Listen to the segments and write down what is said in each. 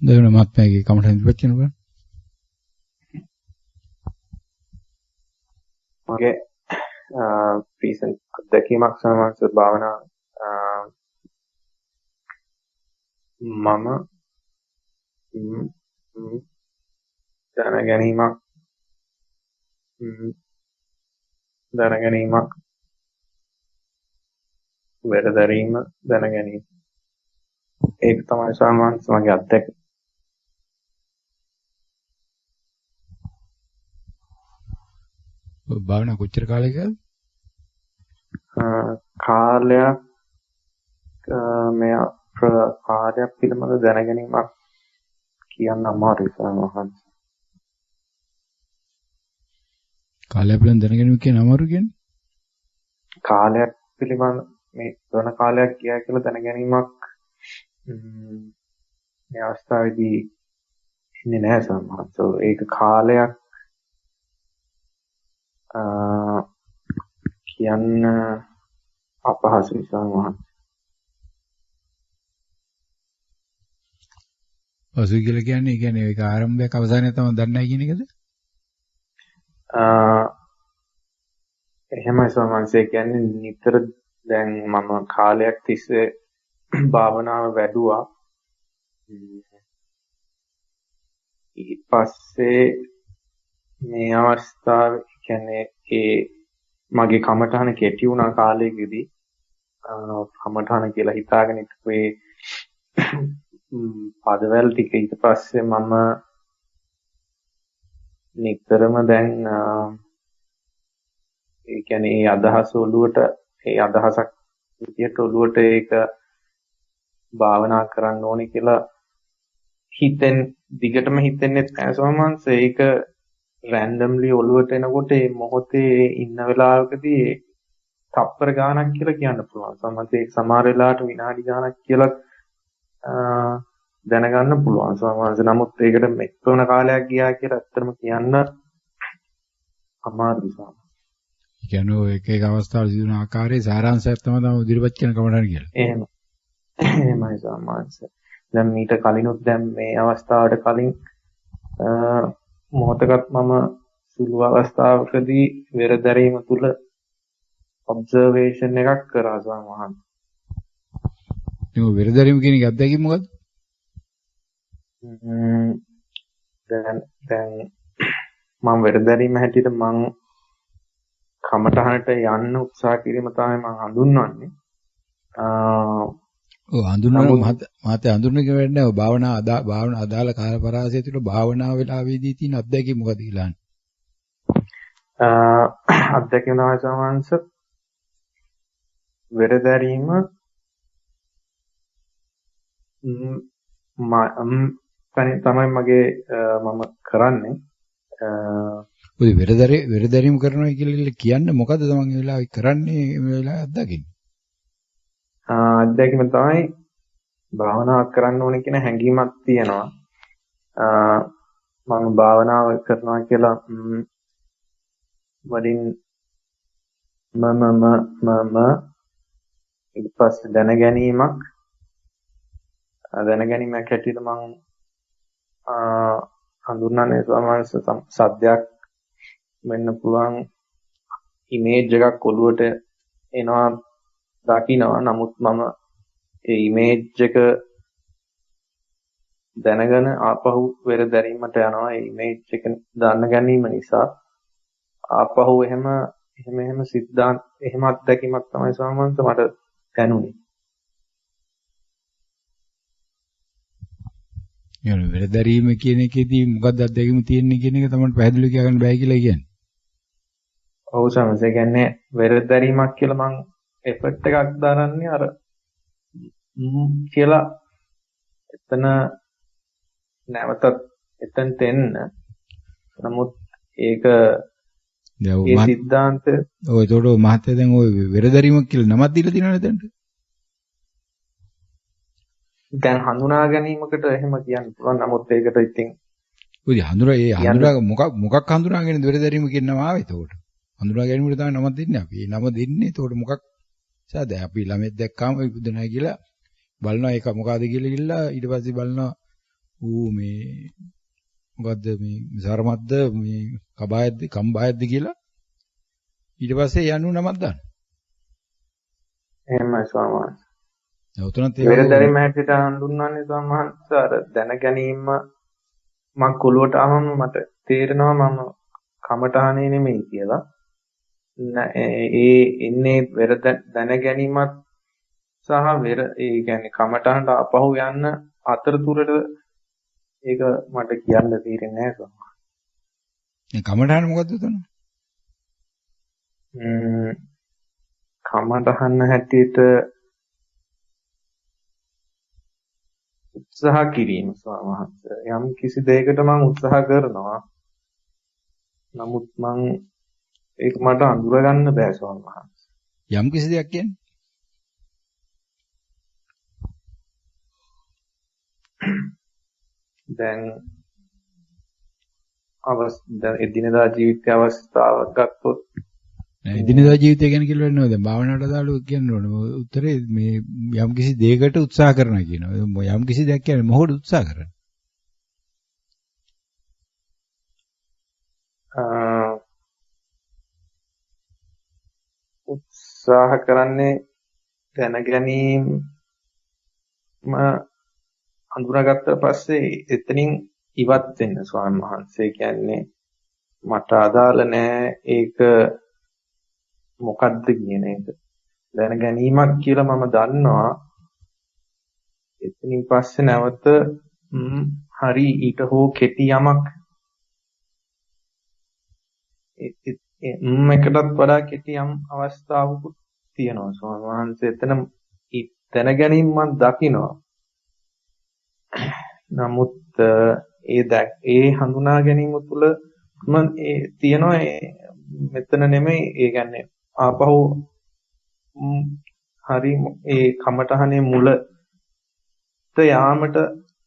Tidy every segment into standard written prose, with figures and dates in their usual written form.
දෙවන මාත්මයේ කමටහන් ඉදිරිපත් කරනවා. මගේ රීසන්ට් අත්දැකීමක් සමහරවිට භාවනා මම දැනගැනීමක් වැඩදරීම දැනගැනීම ඒක තමයි සාමාන්‍ය මගේ අත්දැකීම. භාවනා කොච්චර කාලයකද? කාලයක් මේ කාර්යයක් පිළිබඳ දැනගැනීමක් කියන්න අමාරුයි සමහරවිට. කාලය පිළිබඳ දැනගැනීම කියන අමාරු කියන්නේ? කාලයක් පිළිබඳ මේ වෙන කාලයක් ගියා කියලා දැනගැනීමක් මේ අවස්ථාවේදී ඉන්නේ නැහැ සමහරවිට. ඒක කාලයක් කියන්න අපහසුයි සමහරවිට. පසුයි කියලා කියන්නේ ඒක ආරම්භයක් අවසානයක් තමයි දන්නේ නැහැ කියන එකද? එහෙමයි සමහරවිට කියන්නේ නිතර දැන් මම කාලයක් තිස්සේ භාවනාව වැඩුවා. ඊට පස්සේ මේ අවස්ථාවේ කියන්නේ ඒ මගේ කමඨහන කෙටි වුණා කාලයකදී කමඨහන කියලා හිතාගෙන ඉතිපේ පදවල ටික ඊට පස්සේ මම නිතරම දැන් ඒ කියන්නේ ඒ අදහස ඔළුවට ඒ අදහසක් විදියට ඔළුවට ඒක භාවනා කරන්න ඕනේ කියලා දිගටම හිතෙන්නේ නැහැ සමහරවිට. ඒක රැන්ඩම්ලි ඔළුවට එනකොට ඒ මොහොතේ ඉන්න වෙලාවකදී තප්පර ගාණක් කියලා කියන්න පුළුවන්. සමහරවිට ඒක සමහර වෙලාවට විනාඩි ගාණක් කියලා දැනගන්න පුළුවන්. සමහරවිට නමුත් ඒකට මෙතන කාලයක් ගියා කියලා ඇත්තටම කියන්න අමාරුයි සමහරවිට. කියන්නේ ඔය එක අවස්ථාවල සිදුවන ආකාරයේ සාරාංශයක් තමයි ඉදිරිපත් කරන කමටහන් කියලා. එහෙමයි සමහරවිට. දැන් මීට කලිනුත් දැන් මේ අවස්ථාවට කලින් මොහොතකට මම සුළු අවස්ථාවකදී වෙරදැරීම තුල ඔබ්සර්වේෂන් එකක් කරා සමහන්. මේ වෙරදැරීම කියන එක අත්දැකීම මොකද්ද? දැන් මම වෙරදැරීම හැටියට මම කමටහනට යන්න උත්සාහ කිරීම තමයි මම හඳුන්වන්නේ. ඔව් හඳුන්වන මාතේ හඳුන්වන එක වෙන්නේ නැහැ. භාවනා අදාළ කාලපරාසය තුළ භාවනා වෙලාවේදී තියෙන අත්දැකීම මොකද කියලා අහන්නේ. අත්දැකීම තමයි සමහරවිට වෙරදැරීම තමයි මගේ මම කරන්නේ. ඔය වෙරදැරීම කරනවා කියලා කියන්නේ මොකද්ද තමන් මේ වෙලාවේ කරන්නේ මේ වෙලාවේ අත්දැකීම? අත්දැකීම තමයි භාවනාවක් කරන්න ඕනේ කියන හැඟීමක් තියෙනවා. මම භාවනාව කරනවා කියලා වලින් මම ඊට පස්සේ දැනගැනීමක් හැටියට මම හඳුන්වන්නේ සමහර සද්දයක් වෙන්න පුළුවන්, ඉමේජ් එකක් ඔළුවට එනවා දකින්නවා. නමුත් මම ඒ ඉමේජ් එක දැනගෙන ආපහු වෙර දැරීමට යනවා. ඒ ඉමේජ් එක දන්න ගැනීම නිසා ආපහු එහෙම සිද්ධාන්ත එහෙම අත්දැකීමක් තමයි සාමාන්‍යයෙන් මට දැනුනේ. යන වෙර දැරීම කියන එකේදී මොකක්ද අත්දැකීම තියෙන්නේ කියන එක තමයි පැහැදිලිව කියන්න බෑ කියලා කියන්නේ. ඔව් සමහරවිට ඒ කියන්නේ වෙර දැරීමක් කියලා මම එෆර්ට් එකක් දාරන්නේ අර කියලා එතන නැවතත් එතනට එන්න. නමුත් ඒක ඒ સિદ્ધාන්ත ඔය ඒතකොට මහත්තයා දැන් ඔය වෙරදැරීමක් කියලා නමක් දීලා තියෙනවනේ දැන්ට. දැන් හඳුනා ගැනීමකට එහෙම කියන්න පුළුවන්. නමුත් ඒකට ඉතින් ඔය මොකක් හඳුනාගෙන වෙරදැරීම කියන නම ආවේ ඒතකොට. හඳුනා ගැනීමට තමයි නමක් දෙන්නේ අපි. ඒ නම දෙන්නේ ඒතකොට මොකක් දැන් අපි ළමෙක් දැක්කාම ඉපදුණා කියලා බලනවා ඒක මොකಾದ කියලා ඉල්ලලා ඊට පස්සේ බලනවා ඌ මේ මොකද්ද මේ සරමද්ද මේ කබායද්ද කම්බායද්ද කියලා ඊට පස්සේ යන්නු නමක් දාන්න. එහෙමයි ස්වාමීන් වහන්සේ. උතනත් වෙරදැරීම හැටියට හඳුන්වන්නේ ස්වාමීන් වහන්සේ අර දැන ගැනීම මම කොළුවට ආවම මට තේරෙනවා මම කමටහනේ නෙමෙයි කියලා. ඒ ඉන්නේ වෙර දැන ගැනීමත් සහ වෙර ඒ කියන්නේ කමටහනට ආපහු යන්න අතරතුරට ඒක මට කියන්න තේරෙන්නේ නැහැ ස්වාමීන්. මේ කමටහන මොකද්ද උතන? කමටහන හැටියට උත්සාහ කිරීම ස්වාමීන් වහන්සේ. යම් කිසි දෙයකට මම උත්සාහ කරනවා. නමුත් මම ඒක මට අඳුර ගන්න බෑ ස්වාමීන් වහන්සේ. යම් කිසි දෙයක් කියන්නේ? දැන් එදිනෙදා ජීවිතයේ අවස්ථාවක් ගත්තොත් එදිනෙදා ජීවිතය ගැන කියලා වෙන්නේ දැන් භාවනාවට දාලා කියන්න ඕනේ. උත්තරේ මේ යම් කිසි දෙයකට උත්සාහ කරනවා කියනවා. යම් කිසි දෙයක් කියන්නේ මොකද උත්සාහ කරන්නේ? උත්සාහ කරන්නේ දැන ගැනීම අඳුරගත්ත පස්සේ එතනින් ඉවත් වෙන්න ස්වාමීන් වහන්සේ කියන්නේ මට අදාළ නෑ ඒක මොකද්ද කියන එක. දැන ගැනීමක් කියලා මම දන්නවා. එතනින් පස්සේ නැවත හරි ඊට හෝ කෙටි යමක් එකටත් වඩා කෙටි යම් අවස්ථාවකුත් තියෙනවා ස්වාමීන් වහන්සේ. එතන දැන ගැනීම මම දකිනවා. නමුත් ඒ හඳුනා ගැනීම තුළ ඒ තියෙනවා මෙතන නෙමෙයි ඒ කියන්නේ ආපහු හරි ඒ කමටහනේ මුලට යාමට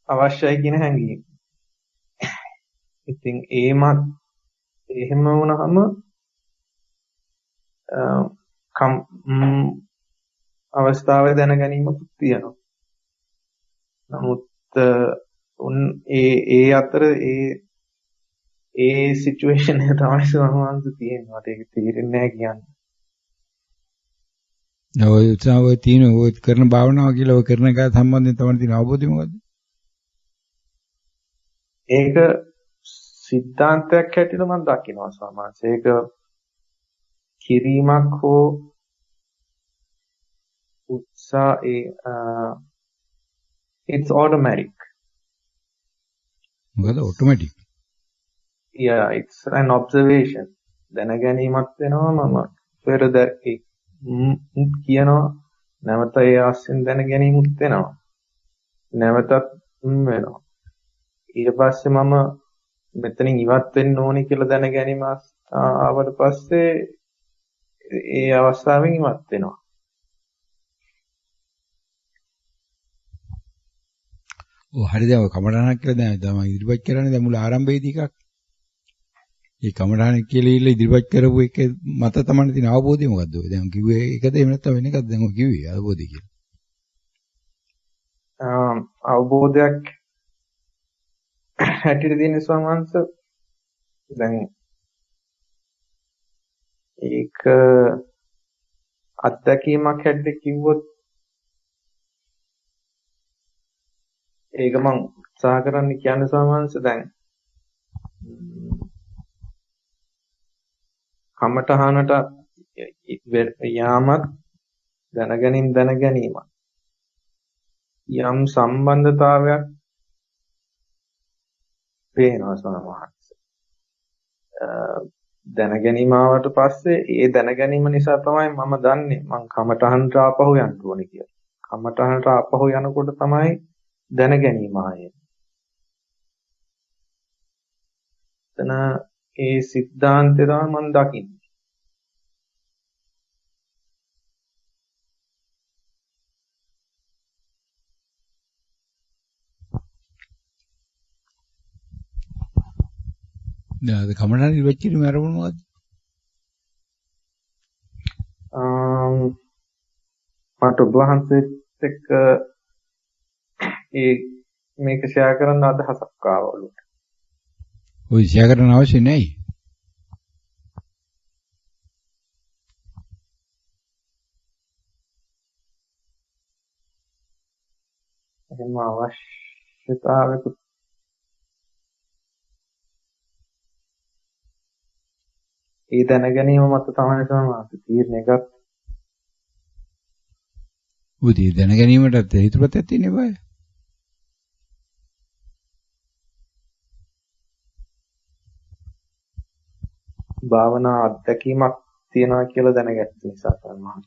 අවශ්‍යයි කියන හැඟීම. ඉතින් එහෙම වුණාම අවස්ථාවේ දැන ගැනීමක් තියෙනවා. නමුත් ඒ අතර ඒ සිචුේෂන් එක තමයි සමහරවිට තියෙනවා. ඒක තේරෙන්නේ නැහැ කියන්නේ. ඔය උත්සාහය තියෙන ඔය කරන භාවනාව කියලා ඔය කරන එක සම්බන්ධයෙන් තමයි තියෙන අවබෝධය මොකද්ද? ඒක සිද්ධාන්තයක් හැටියට මම දකිනවා සමාජ. ඒක කිරීමක් හෝ it's automatic. මොකද automatic? Yeah, it's an observation. දැන ගැනීමක් වෙනවා මම පෙරද කියනවා නැවත ඒ ආස්යෙන් දැන ගැනීමක් වෙනවා. නැවතත් වෙනවා. ඊට පස්සේ මම මෙතනින් ඉවත් වෙන්න ඕනේ කියලා දැන ගැනීම ආවට පස්සේ ඒ අවස්ථාවෙන් ඉවත් වෙනවා. ඔව් හරි දැන් ඔය කමඨාණක් කියලා දැන් තමයි ඉදිරිපත් කරන්නේ දැන් මුල ආරම්භයේදී එකක්. ඒ කමඨාණක් කියලා ඉදිරිපත් කරපු එක මත තමයි තියෙන අවබෝධය මොකද්ද ඔය දැන් කිව්වේ ඒකද එහෙම නැත්නම් වෙන එකක්ද දැන් ඔය කිව්වේ අවබෝධය කියලා. අවබෝධයක් හැටියට තියෙන ස්වංශ දැන් ඒක අත්දැකීමක් හැටියට කිව්වොත් ඒක මම උත්සාහ කරන්න කියන්නේ සමහරවිට දැන් කමඨහනට යාමත් දැනගැනීම යම් සම්බන්ධතාවයක් පේනවා සමහරවිට දැනගැනීම ආවට පස්සේ ඒ දැනගැනීම නිසා තමයි මම දන්නේ මං කමඨහනට ආපහු යන්න ඕනේ කියලා. කමඨහනට ආපහු යනකොට තමයි දැන ගැනීම ආයේ. එතන ඒ සිද්ධාන්තය තමයි මම දකින්නේ. දැන් කමඨහන ඉවත් කිරීම ආරමුණ මොකද්ද? මට ඔබ වහන්සේත් එක්ක ඒ මේක ෂෙයා කරන්න අදහසක් ආවලු. ඔය ෂෙයා කරන්න අවශ්‍ය නැහැ. එහෙම අවශ්‍යතාවයක ඒ දැන ගැනීම මත තමයි සමාජ තීරණය ගත්තේ. උදී දැන ගැනීමටත් හේතුපතක් තියෙන්නේ බය. භාවනා අත්දැකීමක් තියනවා කියලා දැනගත්ත නිසා තමයි.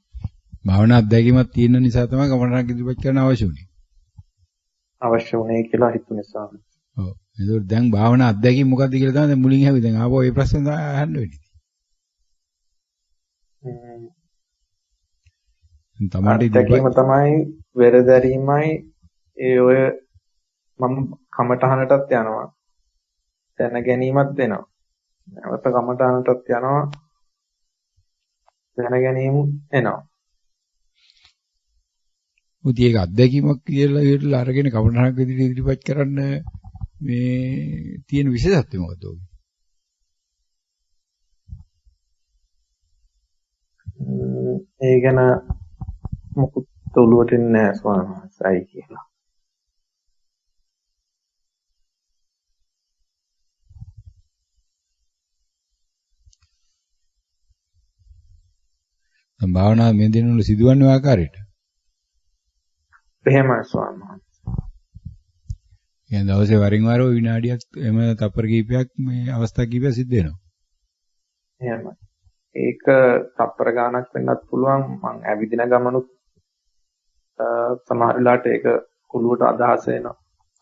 භාවනා අත්දැකීමක් තියෙන නිසා තමයි කමඨාන් ඉදිරිපත් කරන්න අවශ්‍ය උනේ. අවශ්‍ය උනේ කියලා හිතු නිසා. ඔව්. ඒකෝට දැන් භාවනා අත්දැකීම මොකක්ද කියලා තමයි දැන් මුලින් හැවි. දැන් ආපහු ඒ ප්‍රශ්න තමයි අහන්න වෙන්නේ. අත්දැකීම තමයි වෙරදැරීමයි ඒ ඔය මම කමටහනටත් යනවා. දැන ගැනීමක් දෙනවා. නැවත කමටහනටත් යනවා. දැන ගැනීම එනවා. උදී ඒක අත්දැකීමක් කියලා ඉවරලා අරගෙන කමඨාන් ඉදිරිපත් කරන්න මේ තියෙන විශේෂත්වය මොකද්ද ඔය? ඒ ගැන මොකුත් ඔළුවට එන්නේ නැහැ ස්වාමීන් වහන්සේයි කියලා. දැන් භාවනාව මේ දිනවල සිදුවන්නේ ආකාරයට. එහෙමයි ස්වාමීන් වහන්සේ. يعني දවසේ වරින් වර විනාඩියක් එම තප්පර කීපයක් මේ අවස්ථා කීපයක් සිද්ධ වෙනවා. එහෙමයි. ඒක තප්පර ගාණක් වෙන්නත් පුළුවන්. මං ඇවිදින ගමනුත් සමහර වෙලාවට ඒක කුළුවට අදහස එන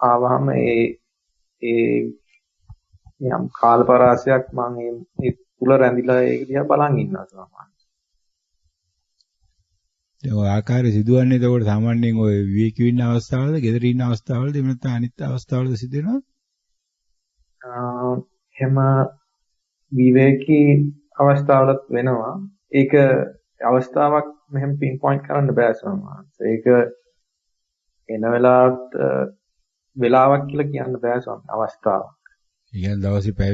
ආවහම ඒ යම් කාලපරාසයක් මම ඒ තුල රැඳිලා ඒක දිහා බලන් ඉන්නවා සමහරවිට. ඒ ආකාරය සිදුවන්නේ එතකොට සාමාන්‍යයෙන් ඔය විවේකී ඉන්න අවස්ථාවලද, ගෙදර ඉන්න අවස්ථාවලද, එහෙම නැත්නම් අනිත් අවස්ථාවලද සිදු වෙනවද? එහෙම විවේකී අවස්ථාවලත් වෙනවා. ඒක අවස්ථාවක් මෙහෙම පින් පොයින්ට් කරන්න බෑ සමහරවිට. ඒක එන වෙලාවක් කියලා කියන්න බෑ ස්වාමී අවස්ථාවක්. ඒ කියන්නේ දවසේ පැය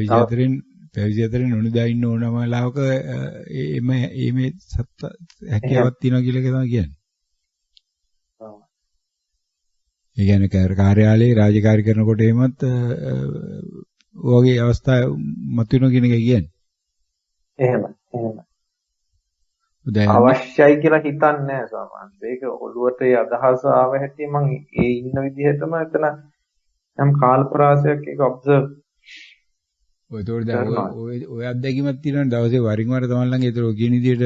24න් නොනිදා ඉන්න ඕනම වෙලාවක මේ සත්‍ය හැකියාවක් තියෙනවා කියලා තමයි කියන්නේ. ඒ කියන්නේ කාර්යාලයේ රාජකාරී කරනකොට එහෙමත් ඔයගේ අවස්ථා මතුවෙනවා කියන එක කියන්නේ. එහෙමයි. අවශ්‍යයි කියලා හිතන්නේ නැහැ සමහරවිට. ඒක ඔළුවට ඒ අදහස ආව හැටි මම ඒ ඉන්න විදිහටම එතන යම් කාලපරාසයක් ඒක ඔබ්සර්ව් ඔය ඒතකොට දැන් ඔය අත්දැකීමක් තියෙනවනේ දවසේ වරින් වර තමයි ළඟ ඒතර කියන විදිහට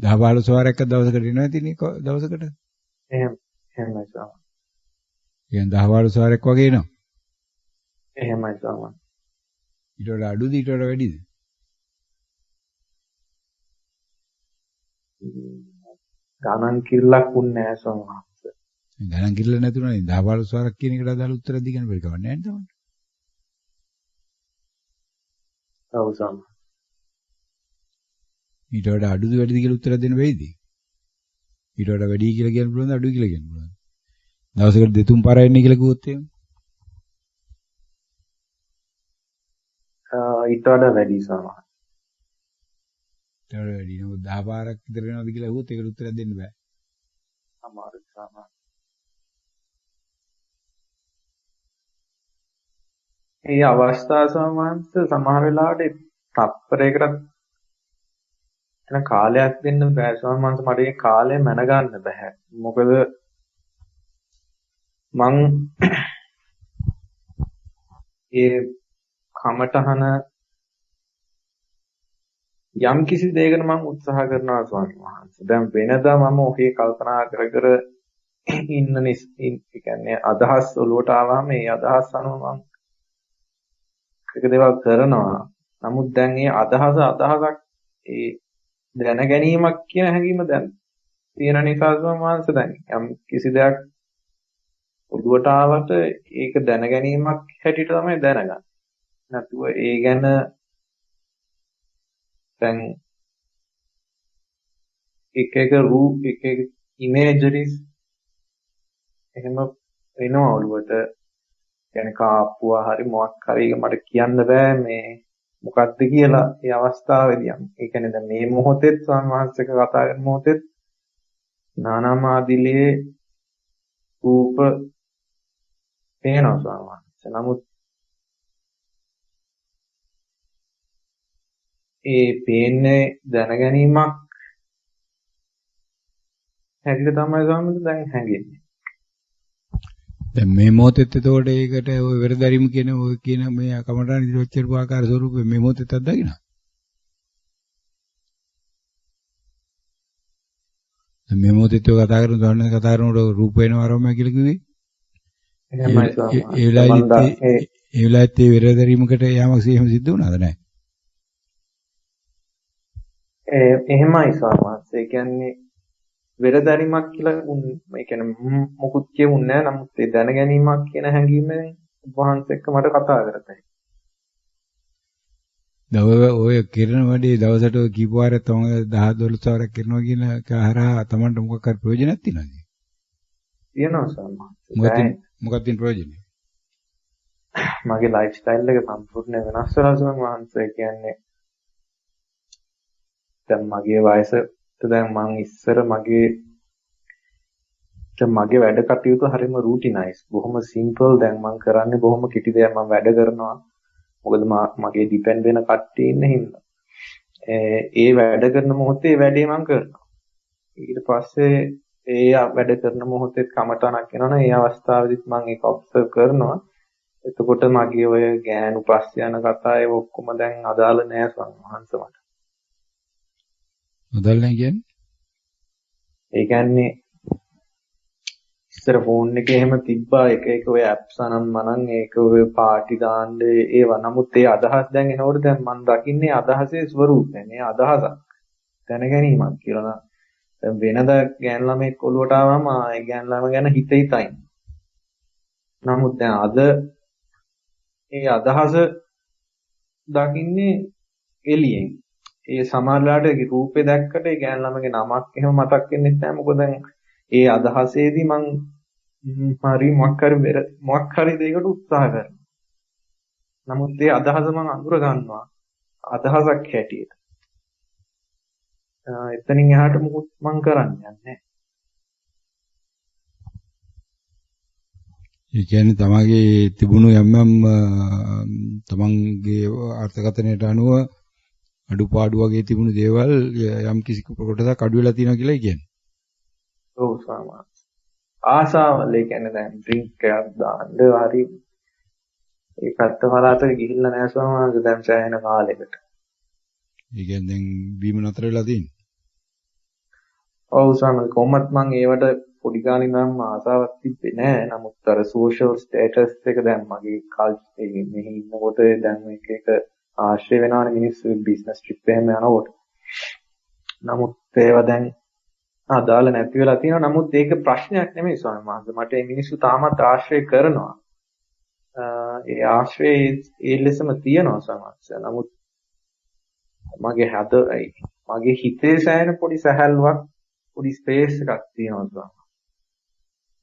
10-15 වාරයක් දවසකට එනවා තියෙන්නේ දවසකට. එහෙමයි සමහර. කියන්නේ 10-15 වාරයක් වගේ එනවා. එහෙමයි සමහර. ඊට වඩා අඩුද ඊට වඩා වැඩිද? ගණන් කිරලක් උන්නේ නැහැ සමහර. ගණන් කිරලා නැතුණා නේ 10-15 වාරක් කියන එකට අදාළ උත්තර දෙන්න බැරි කවන්නේ නැහැ නේද? ඔව් සමහර. ඊට වඩා අඩුද වැඩිද කියලා උත්තර දෙන්න බැයිද? ඊට වඩා වැඩි කියලා කියන්න පුළුවන්ද අඩුයි කියලා කියන්න පුළුවන්ද? දවසකට 2-3 පාර එන්නේ කියලා කිව්වොත් එහෙම. ඊට වඩා වැඩි සමහර. ඊට වඩා වැඩි නෝ 10 පාරක් විතර වෙනවද කියලා අහුවොත් ඒකට උත්තරයක් දෙන්න බෑ. අමාරුයි සමහර. ඒ අවස්ථාව සමහර වෙලාවට තත්පරයකට එන කාලයක් දෙන්න බෑ සමහරවිට මට ඒ කාලය මැනගන්න බෑ. මොකද මං ඒ කමටහන යම් කිසි දෙයකට මම උත්සාහ කරනවා ස්වාමීන් වහන්සේ. දැන් වෙනදා මම ඔහේ කල්පනා කර ඉන්න ඒ කියන්නේ අදහස් ඔලුවට ආවම මේ අදහස් අනුව මම එක දේවල් කරනවා. නමුත් දැන් මේ අදහසක් ඒ දැන ගැනීමක් කියන හැඟීම දැන් තියෙන නිසා ස්වාමීන් දැන් යම් කිසි දෙයක් ඔලුවට ආවට ඒක දැන ගැනීමක් හැටියට තමයි දැනගන්නේ. නැතුව ඒ ගැන දැන් එක රූප එක ඉමේජරිස් එහෙම එනවා ඔළුවට. කියන්නේ කාප්පුවා හරි මොකක් හරි මට කියන්න බෑ මේ මොකක්ද කියලා ඒ අවස්ථාවේදී. ඒ කියන්නේ දැන් මේ මොහොතේත් ස්වාමීන් වහන්සේක කතා කරන මොහොතේත් නානාමාදිලේ රූප පේනවා ස්වාමීන් වහන්සේ. නමුත් ඒ පේන්නේ දැනගැනීමක් හැටියට තමයි ස්වාමීන් වහන්සේ දැන් හැංගෙන්නේ. දැන් මේ මොහොතේත් එතකොට ඒකට ඔය වෙරදරිම කියන ඔය කියන මේ කමඨාන ඉදිරියට කරපු ආකාර ස්වරූපේ මේ මොහොතේත් අත්දකින්න. දැන් මේ මොහොතේත් ඔය කතා කරන දවන්නේ කතා කරනකොට රූප වෙනවා ආරම්භය කියලා කිව්වේ. එහෙමයි ස්වාමීන් ඒ වෙලාවෙත් ඒ වෙරදරීමකට යාමක් එහෙම සිද්ධ වුණාද නැහැ? එහෙමයි ස්වාමීන් වහන්සේ. කියන්නේ වෙරදරිමක් කියලා ඒ කියන්නේ මොකුත් කියුන්නේ නැහැ. නමුත් ඒ දැනගැනීමක් කියන හැඟීමෙන් වහන්සේ එක්ක මට කතා කරතයි. ඔය කිරණ වැඩි දවසට කීප වාරයක් තමයි 10 12 වාරයක් කරනවා කියන කහරහා Tamanට මොකක් හරි ප්‍රයෝජනක් තියෙනවද? තියෙනවා ස්වාමීන් මොකක්ද තියෙන ප්‍රයෝජනේ? මගේ ලයිෆ් ස්ටයිල් එක සම්පූර්ණ වෙනස් වෙලා ස්වාමීන් වහන්සේ. කියන්නේ දැන් මගේ වයසට දැන් මං ඉස්සර මගේ වැඩ කටයුතු හරිම රූටිනයිස්. බොහොම සිම්පල්. දැන් මං කරන්නේ බොහොම කිටි දෙයක්. මං වැඩ කරනවා. මොකද මගේ ඩිපෙන්ඩ් වෙන කට්ටිය ඉන්න හින්දා. ඒ වැඩ කරන මොහොතේ වැඩේ මං කරනවා. ඊට පස්සේ ඒ වැඩ කරන මොහොතේ කමටනක් එනවනේ. ඒ අවස්ථාවේදීත් මං ඒක ඔබ්සර්ව් කරනවා. එතකොට මගේ ඔය ගෑනු පස්සේ යන කතා ඒ ඔක්කොම දැන් අදාළ නෑ ස්වාමීන් වහන්සේ මට. අදාළ නෑ කියන්නේ? ඒ කියන්නේ ඉස්සර ෆෝන් එකේ එහෙම තිබ්බා එක ඔය ඇප්ස් අනම්මනම් ඒක ඔය පාටි දාන්න ඒවා. නමුත් ඒ අදහස් දැන් එනකොට දැන් මම දකින්නේ අදහසේ ස්වරූපය. මේ අදහසක් දැනගැනීමක් කියලා. දැන් වෙනදා ගෑන් ළමෙක් ඔළුවට ආවම ඒ ගෑන් ළම ගැන හිතයි. නමුත් දැන් අද ඒ අදහස දකින්නේ එළියෙන්. ඒ සමහරලාට රූපේ දැක්කට ඒ ගෑන් ළමගේ නමක් එහෙම මතක් වෙන්නේ නැහැ. මොකද දැන් ඒ අදහසේදී මං හරි මොකක් හරි දෙයකට උත්සාහ කරනවා. නමුත් ඒ අදහස මං අඳුර ගන්නවා අදහසක් හැටියට. එතනින් එහාට මොකුත් මං කරන්නේ නැහැ. ඒ කියන්නේ තමගේ තිබුණු යම් තමන්ගේ අර්ථකථනයට අනුව අඩුපාඩු වගේ තිබුණු දේවල් යම් කිසි කොටසක් අඩු වෙලා තියෙනවා කියලා කියන්නේ. ඔව් සාමාන්‍ය. ආසාවල් ඒ කියන්නේ දැන් ඩ්‍රින්ක් එකක් දාන්න හරි ඒ පැත්ත වලාතට ගිහිල්ලා නැහැ සාමාන්‍ය දැන් සෑහෙන කාලයකට. ඒ කියන්නේ දැන් බීම නතර වෙලා තියෙන්නේ. ඔව් සාමාන්‍ය කොහොමත් මම ඒවට පොඩි කාලේ ඉඳන්ම ආසාවක් තිබ්බේ නැහැ. නමුත් අර සෝෂල් ස්ටේටස් එක දැන් මගේ කල්චර් මෙහි ඉන්නකොට දැන් එක ආශ්‍රය වෙනවනේ මිනිස්සු බිස්නස් ට්‍රිප් එහෙම යනකොට. නමුත් ඒවා දැන් අදාළ නැති වෙලා තියෙනවා. නමුත් ඒක ප්‍රශ්නයක් නෙමෙයි ස්වාමීන් වහන්සේ. මට මේ මිනිස්සු තාමත් ආශ්‍රය කරනවා. ඒ ආශ්‍රය ඒ ලෙසම තියෙනවා ස්වාමීන් වහන්සේ. නමුත් මගේ හිතේ සෑහෙන පොඩි සැහැල්ලුවක් පොඩි ස්පේස් එකක් තියෙනවා ස්වාමීන් වහන්සේ.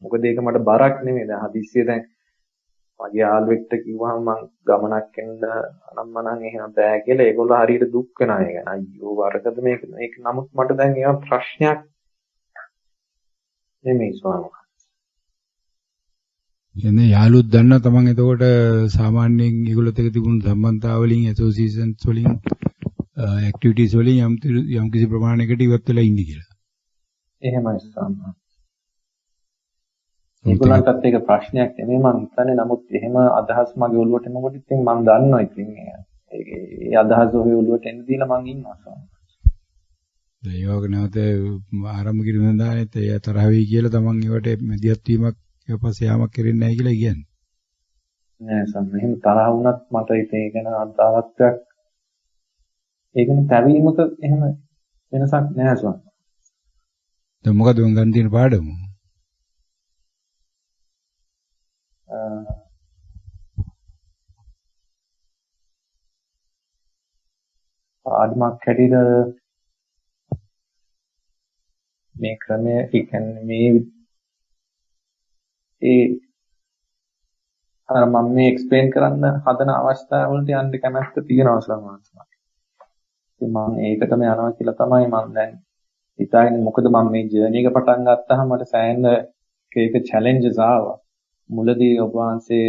මොකද ඒක මට බරක් නෙමෙයි. දැන් හදිස්සිය දැන් මගේ යාළුවෙක්ට කිව්වහම මං ගමනක් යන්න අනම්මනම් එහෙම බෑ කියලා ඒගොල්ලෝ හරියට දුක් වෙනවා. ඒ කියන්නේ අයියෝ වරකද මේක නමුත් මට දැන් ඒවා ප්‍රශ්නයක් නෙමෙයි ස්වාමීන් වහන්සේ. එන්නේ යාළුවෝ දන්නා තමන් එතකොට සාමාන්‍යයෙන් ඒගොල්ලොත් එක්ක තිබුණු සම්බන්ධතාව වලින් ඇසෝසියේෂන්ස් වලින් ඇක්ටිවිටීස් වලින් යම් කිසි ප්‍රමාණයකට ඉවත් වෙලා ඉන්නේ කියලා. එහෙමයි ස්වාමීන් වහන්සේ. ඒගොල්ලන්ටත් ඒක ප්‍රශ්නයක් නෙමෙයි මම හිතන්නේ. නමුත් එහෙම අදහස් මගේ ඔළුවට එනකොට ඉතින් මම දන්නවා ඉතින් ඒ අදහස් ඔය ඔළුවට එන්න දීලා මම ඉන්නවා ස්වාමීන් වහන්සේ. ඒ වගේ නැවත ආරම්භ කිරීම දානෙත් ඒ තරහ වෙයි කියලා තමන් ඒවට මැදිහත් වීමක් ඊපස්සේ යාමක් කරෙන්නේ නැහැ කියලා කියන්නේ. නෑ ස්වාමීන් එහෙම තරහ වුණත් මට ඉතින් ඒක ගැන අදාළත්වයක් ඒ කියන්නේ පැවීමක එහෙම වෙනසක් නෑ ස්වාමීන්. දැන් මොකද මං ගන්න තියෙන පාඩම? ආත්මක් හැටියට මේ ක්‍රමය කියන්නේ මේ අර මම මේ එක්ස්ප්ලেইন කරන්න හදන අවස්ථාවවලට යන්න කැමැත්ත තියෙනවා සමහරවිට. ඉතින් මම ඒකටම යනවා කියලා තමයි මම දැන් හිතාගෙන මොකද මම මේ ජර්නි එක පටන් ගත්තාම මට සෑහෙන ඒක චැලෙන්ජස් ආවා. මුලදී ඔබ වහන්සේ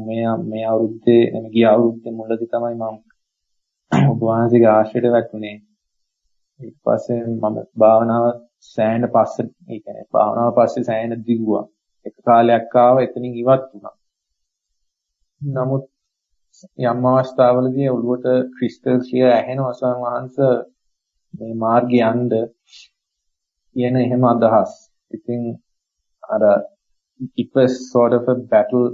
මේ අවුරුද්දේ ගිය අවුරුද්දේ මුලදී තමයි මම ඔබ වහන්සේගේ ආශ්‍රයයට වැටුනේ. ඊට පස්සේ මම භාවනාව සෑහෙන පස්සේ ඒ කියන්නේ භාවනාව පස්සේ සෑහෙන දිගුවා. එක කාලයක් ආවා එතනින් ඉවත් වුණා. නමුත් යම් අවස්ථාවලදී ඔළුවට ක්‍රිස්ටල් කිය ඇහෙනවා ස්වාමීන් වහන්සේ මේ මාර්ගය යන්න කියන එහෙම අදහස්. ඉතින් අර it was sort of a battle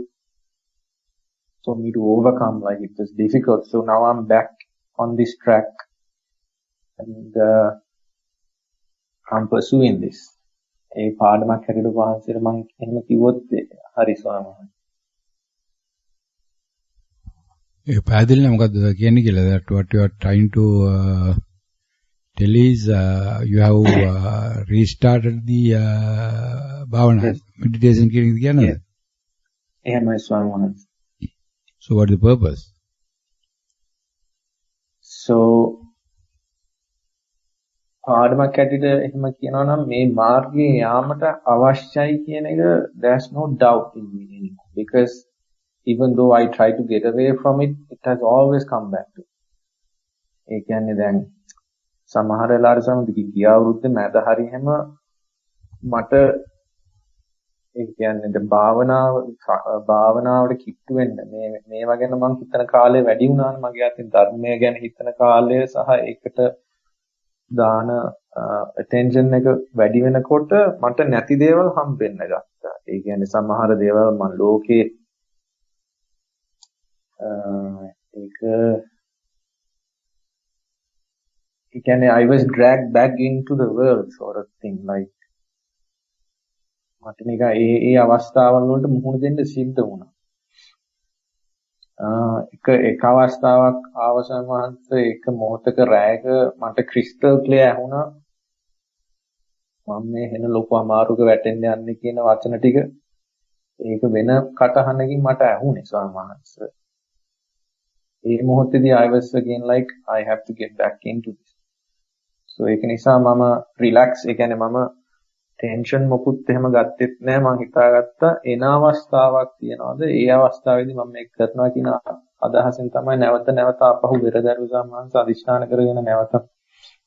for me to overcome, like it was difficult. So now I'm back on this track and I'm pursuing this. ඒ පාඩමක් හැටියට වහන්සේට මම එහෙම කිව්වොත් හරි ස්වාමීන් වහන්සේ. ඒ පැහැදිලිව මොකද්ද කියන්නේ කියලා that what you are trying to tell is you have restarted the bhavana meditation කියන්නේ. එහෙමයි ස්වාමීන් වහන්සේ. So what is the purpose? So පාඩමක් හැටියට එහෙම කියනවා නම් මේ මාර්ගයේ යාමට අවශ්‍යයි කියන එක there's no doubt in me anymore because even though I try to get away from it, it has always come back to me. ඒ කියන්නේ දැන් සමහර වෙලාවට සමහර ගිය අවුරුද්දේ මැද හරි හැම මට ඒ කියන්නේ ද භාවනාවට කිට්ටු වෙන්න මේවා ගැන මම හිතන කාලේ වැඩි වුණානේ මගේ අතින් ධර්මය ගැන හිතන කාලය සහ ඒකට දාන attention එක වැඩි වෙනකොට මට නැති දේවල් හම්බෙන්න ගත්තා. ඒ කියන්නේ සමහර දේවල් මම ලෝකේ ඒක කියන්නේ I was dragged back into the world sort of thing like මට නිකන් ඒ අවස්ථාවල් වලට මුහුණ දෙන්න සිද්ධ වුණා. එක අවස්ථාවක් ආවසන් වහන්සේ එක මොහොතක රැයක මට ක්‍රිස්ටල් ක්ලියර් ඇහුණා. මම මේ වෙන ලොකු අමාරුක වැටෙන්න යන්නේ කියන වචන ටික ඒක වෙන කටහඬකින් මට ඇහුනේ ස්වාමීන් වහන්සේ. ඒ මොහොතේදී I was again like I have to get back into this. So ඒක නිසා මම relax ඒ කියන්නේ මම ටෙන්ෂන් මොකුත් එහෙම ගත්තෙත් නෑ මම හිතාගත්තා එන අවස්ථාවක් තියනවාද ඒ අවස්ථාවේදී මම මේක කරනවා කියන අදහසෙන් තමයි නැවත නැවත අපහු වෙරදරු සම්මාංශ අධිෂ්ඨාන කරගෙන නැවත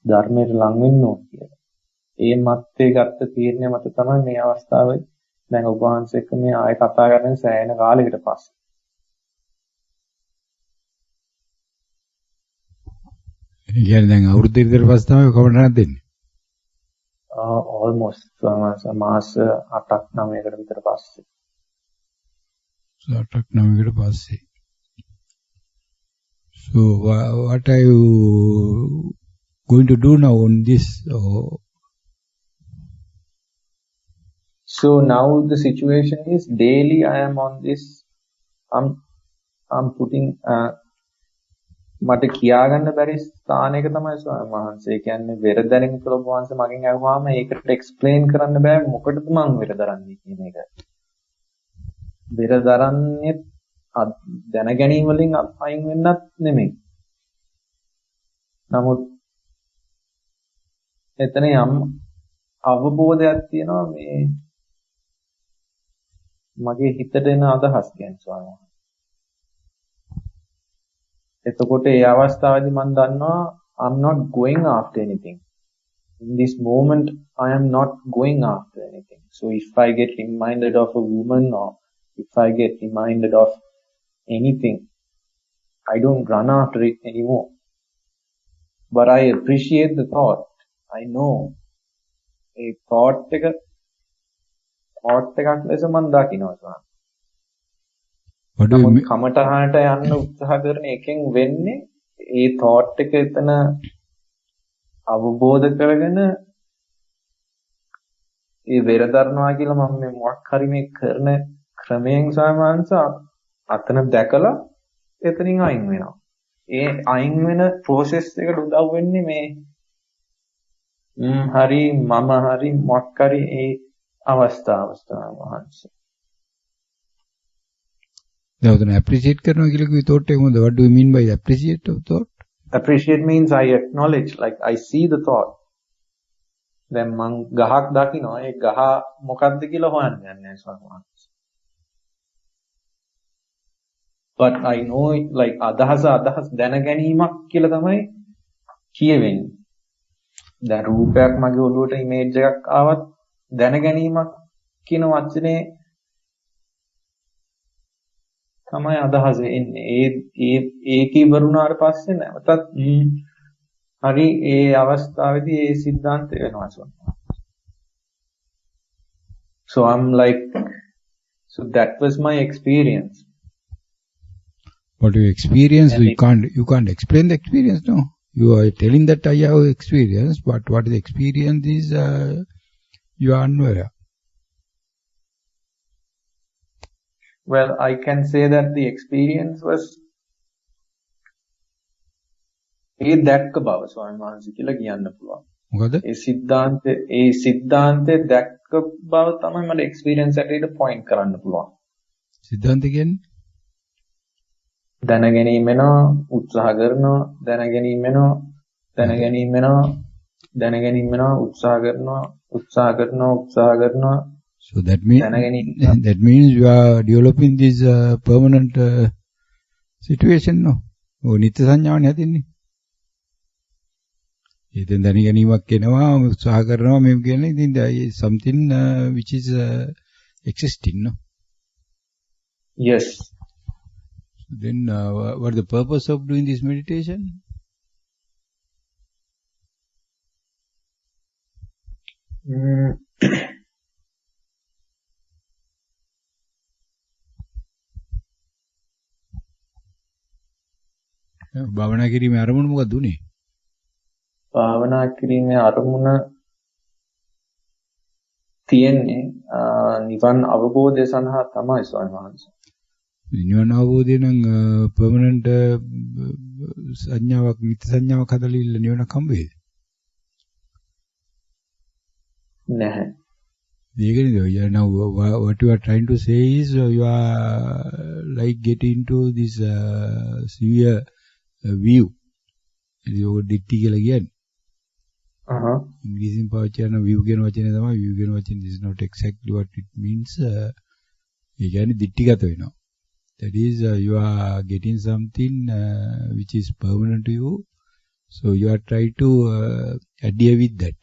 ධර්මයට ලං වෙන්න ඕන කියලා. ඒ මත්තේ ගත්ත තීරණය මත තමයි මේ අවස්ථාවේ දැන් ඔබ වහන්සේ එක්ක මේ ආයෙ කතා කරන්නේ සෑහෙන කාලයකට පස්සේ. ඒ කියන්නේ දැන් අවුරුදු විතර පස්සේ තමයි කවදාවත් දෙන්නේ. almost මාස 8ක් 9කට විතර පස්සේ. 8ක් 9කට පස්සේ. So what are you going to do now on this? So now the situation is daily I am on this. I'm putting මට කියාගන්න බැරි ස්ථානයක තමයි ස්වාමීන් වහන්සේ. ඒ කියන්නේ වෙරදැනින් කියලා ඔබ වහන්සේ මගෙන් අහුවාම ඒකට එක්ස්ප්ලেইন කරන්න බෑ මොකටද මම වෙරදරන්නේ කියන එක. වෙරදරන්නේ දැන ගැනීම වලින් අයින් වෙන්නත් නෙමෙයි. නමුත් එතන යම් අවබෝධයක් තියෙනවා මේ මගේ හිතට එන අදහස් කියන්නේ ස්වාමීන් වහන්සේ. එතකොට ඒ අවස්ථාවේදී මම දන්නවා I'm not going after anything. In this moment I am not going after anything. So if I get reminded of a woman or if I get reminded of anything, I don't run after it anymore. But I appreciate the thought. I know a thought එකක් ලෙස මම දකිනවා ස්වාමී. කමටහනට යන්න උත්සාහ කරන එකෙන් වෙන්නේ ඒ thought එක එතන අවබෝධ කරගෙන ඒ වෙරදරනවා කියලා මම මේ මොකක් හරි මේ කරන ක්‍රමයෙන් සාමාන්‍යස අතන දැකලා එතනින් අයින් වෙනවා. ඒ අයින් වෙන process එකට උදව් වෙන්නේ මේ හරි මම හරි මොකක් හරි ඒ අවස්ථාව ස්ථාවහන්ස. දැන් උතන appreciate කරනවා කියලා කිව්වේ thought එක මොකද? What do you mean by appreciate thought? Appreciate means I acknowledge, like I see the thought. දැන් මං ගහක් දකිනවා ඒ ගහ මොකක්ද කියලා හොයන්න යන්නේ නැහැ. But I know it, like අදහස් දැන ගැනීමක් කියලා තමයි කියවෙන්නේ. දැන් රූපයක් මගේ ඔළුවට ඉමේජ් එකක් ආවත් දැන ගැනීමක් කියන වචනේ තමයි අදහස එන්නේ. ඒක ඉවරුණාට පස්සේ නැවතත් හරි ඒ අවස්ථාවේදී ඒ සිද්ධාන්තය වෙනවා සොන්නා. So I'm like, so that was my experience. What you experience, you can't explain the experience, no. You are telling that I have experience, but what the experience is, you are unaware. Well, I can say that the experience was ඒ දැක්ක බව ස්වාමීන් වහන්සේ කියලා කියන්න පුළුවන්. මොකද? ඒ සිද්ධාන්තේ දැක්ක බව තමයි මට එක්ස්පීරියන්ස් එකේට පොයින්ට් කරන්න පුළුවන්. සිද්ධාන්ත කියන්නේ දැන ගැනීම වෙනවා, උත්සාහ කරනවා, දැන ගැනීම වෙනවා, දැන ගැනීම වෙනවා, දැන ගැනීම වෙනවා, උත්සාහ කරනවා, උත්සාහ කරනවා, උත්සාහ කරනවා. So that means you are developing this permanent situation, no? ඔය නිත්‍ය සංඥාවනේ හැදෙන්නේ. ඉතින් දැන ගැනීමක් එනවා, උත්සාහ කරනවා මේක කියන්නේ ඉතින් something which is existing, no? Yes. Then what is the purpose of doing this meditation? භාවනා කිරීමේ අරමුණ මොකක්ද උනේ? භාවනා කිරීමේ අරමුණ තියෙන්නේ නිවන් අවබෝධය සඳහා තමයි ස්වාමීන් වහන්සේ. නිවන අවබෝධය නම් permanent සංඥාවක් නිත්‍ය සංඥාවක් හදලා ඉන්න නිවනක් හම්බ වෙයිද? නැහැ. ඒකනේ now what you are trying to say is you are like getting into this severe view. ඒක දිට්ටි කියලා කියන්නේ. ඉංග්‍රීසියෙන් පාවිච්චි කරන view කියන වචනේ තමයි view කියන වචනේ this is not exactly what it means. ඒ කියන්නේ දිට්ටිගත වෙනවා. That is you are getting something which is permanent to you. So you are trying to adhere with that.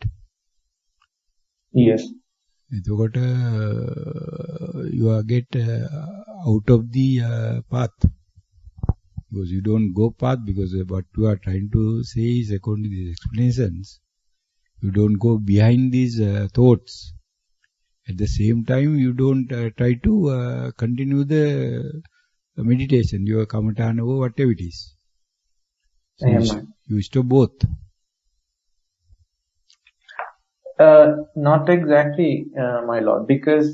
Yes. එතකොට you are get out of the path. Because you don't go path because what you are trying to say is according to these explanations. You don't go behind these thoughts. At the same time, you don't try to continue the meditation, your kamatana or whatever it is. So you stop both. Not exactly, my lord, because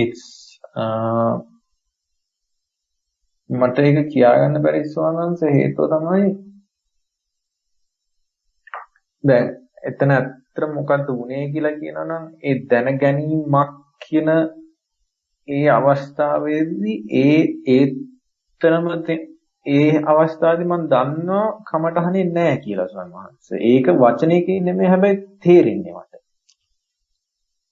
it's මට ඒක කියාගන්න බැරි ස්වාමීන්වහන්සේ හේතුව තමයි දැන් එතන ඇත්තට මොකද්ද වුනේ කියලා කියනනම් ඒ දැන ගැනීමක් කියන ඒ අවස්ථාවේදී ඒතරම ඒ අවස්ථාවේදී මම දන්නවා කමටහනේ නැහැ කියලා ස්වාමීන්වහන්සේ. ඒක වචනයකින් නෙමෙයි හැබැයි තේරෙන්නේ මට.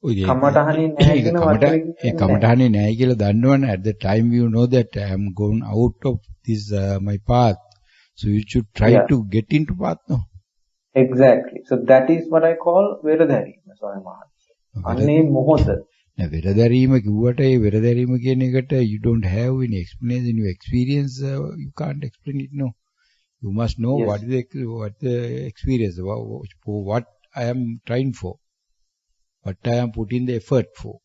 කමටහනේ නැහැ කියන වචනේ ඒ කමටහනේ නැහැ කියලා දන්නවනේ at the time you know that I am going out of this my path, so you should try to get into path, no? Exactly. So that is what I call වෙරදැරීම ස්වාමීන් අන්නේ මොහොත. වෙරදැරීම කිව්වට ඒ වෙරදැරීම කියන එකට you don't have any explanation, you experience, you can't explain it, no? You must know what is the experience, for what I am trying for, what I am putting the effort for.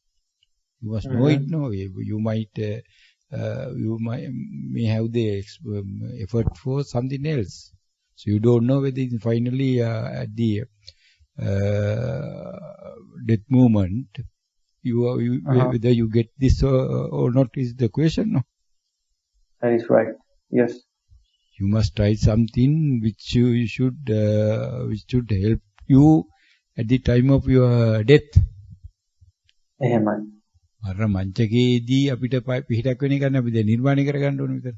You must know it, no? You may have the effort for something else. So you don't know whether finally at the death moment, whether you get this or not is the question, no? That is right. Yes. You must try something which which should help you at the time of your death. එහෙමයි. අර මංචකයේදී අපිට පිටක් වෙන එක නේ අපි දැන් නිර්මාණය කරගන්න ඕනේ විතර.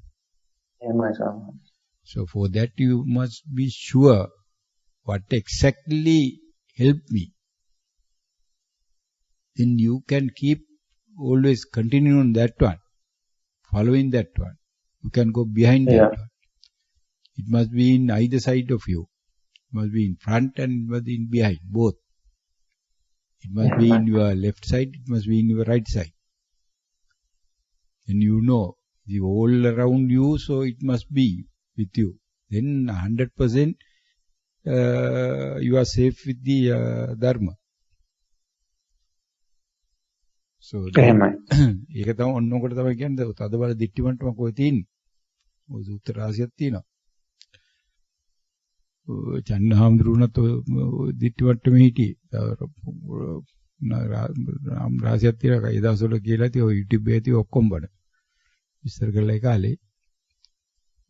එහෙමයි සාමාන්‍ය. So for that you must be sure what exactly help me. Then you can keep always continue on that one, following that one. You can go behind that one. It must be in either side of you. It must be in front and it must be in behind, both. It must be in your left side, it must be in your right side. And you know, the all around you, so it must be with you. Then 100% you are safe with the Dharma. So, ඒක තමයි ඔන්නෝකට තමයි කියන්නේ තදබල දිට්ඨිමන්ටම කොහෙද තියෙන්නේ? ඔය සූත්‍ර රාශියක් තියෙනවා. චන්නහාමුදුරුණත් ඔය දිට්ඨිමන්ටම හිටියේ. නම් රාශියක් තියෙනවා. ඒ දවස්වල කියලා ඉතින් ඔය YouTube එකේ තියෙ ඔක්කොම බඩ. විස්තර කරලා ඒ කාලේ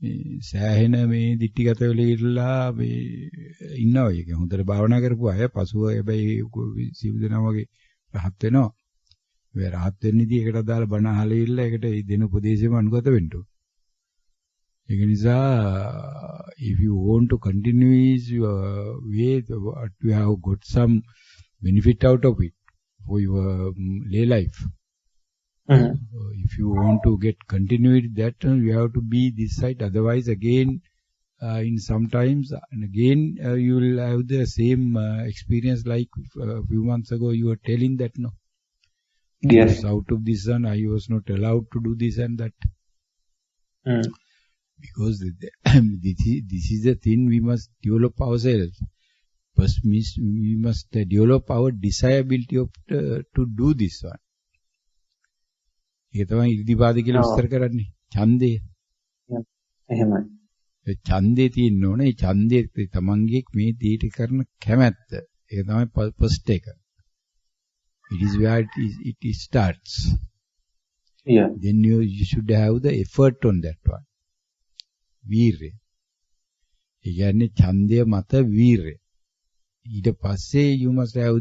මේ සෑහෙන මේ දිට්ඨිගත වෙලා ඉරලා මේ ඉන්නවා. ඒක හොඳට භාවනා කරපු අය පසුව හැබැයි සිව් දෙනා වගේ රහත් වෙනවා. මේ රහත් වෙන්නේදී ඒකට අදාළ බණ අහලා ඉල්ලලා ඒකට දෙන උපදේශෙම අනුගත වෙන්න ඕන. ඒක නිසා if you want to continue your way, you have got some benefit out of it for your lay life. So if you want to get continued that, you have to be this side. Otherwise, again, in sometimes and again, you will have the same experience like a few months ago. You were telling that no. Yes. Out of this sun, I was not allowed to do this and that. Because this is the thing we must develop ourselves. First, we must develop our desirability of to do this one. ඒක තමයි ඉර්ධිපාද කියලා විස්තර කරන්නේ. ඡන්දය. එහෙමයි. ඒ ඡන්දේ තියෙන්න ඕනේ. ඒ ඡන්දේ තමන්ගේ මේ දීට කරන කැමැත්ත. ඒක තමයි first එක. It is where it starts. Yeah. Then you should have the effort on that one. වීරය. ඒ කියන්නේ ඡන්දය මත වීරය. ඊට පස්සේ you must have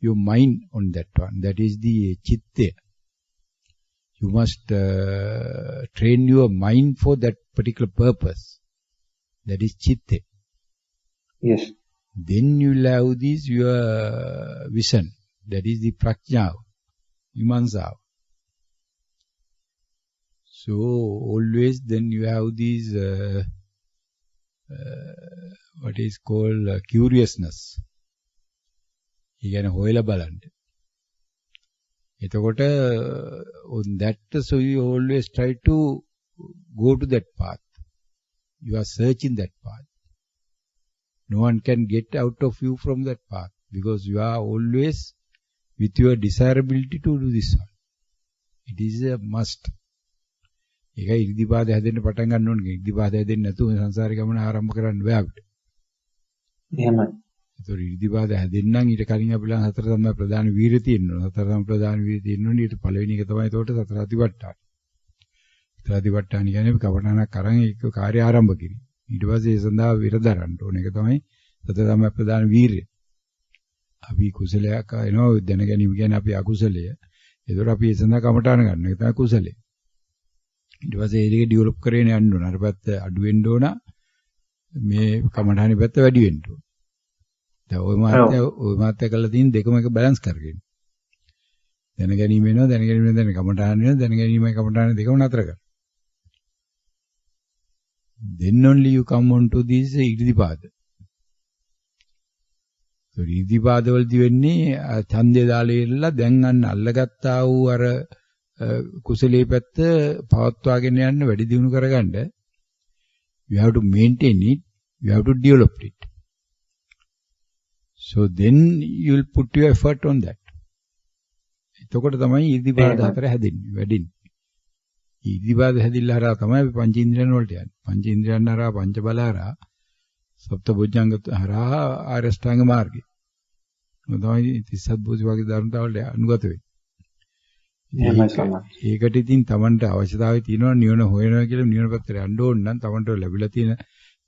your mind on that one. That is the චිත්තය. You must train your mind for that particular purpose. That is chitte. Yes. Then you will have this your vision. That is the prajna, vimansa. So always then you have these what is called curiousness. You can හොයලා බලන්න. එතකොට on that, so you always try to go to that path. You are searching that path. No one can get out of you from that path because you are always with your desirability to do this one. It is a must. ඒකයි ඉර්ධිපාද හැදෙන්න පටන් ගන්න ඕනේ. ඉර්ධිපාද හැදෙන්නේ නැතුව සංසාරේ ගමන ආරම්භ කරන්න බෑ අපිට. එහෙමයි. ඒතොර ඉර්ධිපාද හැදෙන්නම් ඊට කලින් අපි ළඟ හතර තමයි ප්‍රධාන වීර්ය තියෙන්න ඕන. හතර තමයි ප්‍රධාන වීර්ය තියෙන්න ඕනේ. ඊට පළවෙනි එක තමයි ඒතකොට සතර අතිපට්ඨාන. සතර අතිපට්ඨාන කියන්නේ කවටනක් අරන් ඒක කාර්ය ආරම්භ කිරීම. ඊට පස්සේ ඒ සඳහා විර දරන්න ඕනේ. ඒක තමයි සතර තමයි ප්‍රධාන වීර්ය. අපි කුසලයක් එනවා දැන ගැනීම කියන්නේ අපි අකුසලය. ඒතොර අපි ඒ සඳහා කමඨාන ගන්න. ඒක තමයි කුසලය. ඊට පස්සේ ඒක ඩෙවලොප් කරගෙන යන්න ඕන. අර පැත්ත අඩු වෙන්න ඕන. මේ කමඨානේ පැත්ත වැඩි වෙන්න ඕන. දැන් ওই මාත්‍ය කළා තියෙන දෙකම එක බැලන්ස් කරගෙන. දැන ගැනීම වෙනවා, දැන ගැනීම දැන කමඨාන වෙනවා, දැන ගැනීමයි කමඨාන දෙකම නතර කරනවා. Then only you come on to this ඉර්ධිපාද. So ඉර්ධිපාද වලදී වෙන්නේ ඡන්දය දාලා ඉරලා දැන් අන්න අල්ලගත්තා වූ අර කුසලයේ පැත්ත පවත්වාගෙන යන්න වැඩි දියුණු කරගන්න you have to maintain it, you have to develop it. So then you will put your effort on that. එතකොට තමයි ඉර්ධිපාද හතර හැදෙන්නේ වැඩින්නේ. ඉර්ධිපාද හැදිලා හරහා තමයි අපි පංචේන්ද්‍රයන් වලට යන්නේ. පංචේන්ද්‍රයන් හරහා පංච බල හරහා සප්තබොජ්ජංග හරහා ආරෂ්ඨාංග මාර්ගය. මොකදයි 37 බෝධි වගේ ධර්මතාවලට අනුගත වෙන්නේ. ඒකට ඉතින් Tamanට අවශ්‍යතාවය තියෙනවා නිවන හොයනවා කියලා නිවන පැත්තට යන්න ඕන නම් Tamanට ලැබිලා තියෙන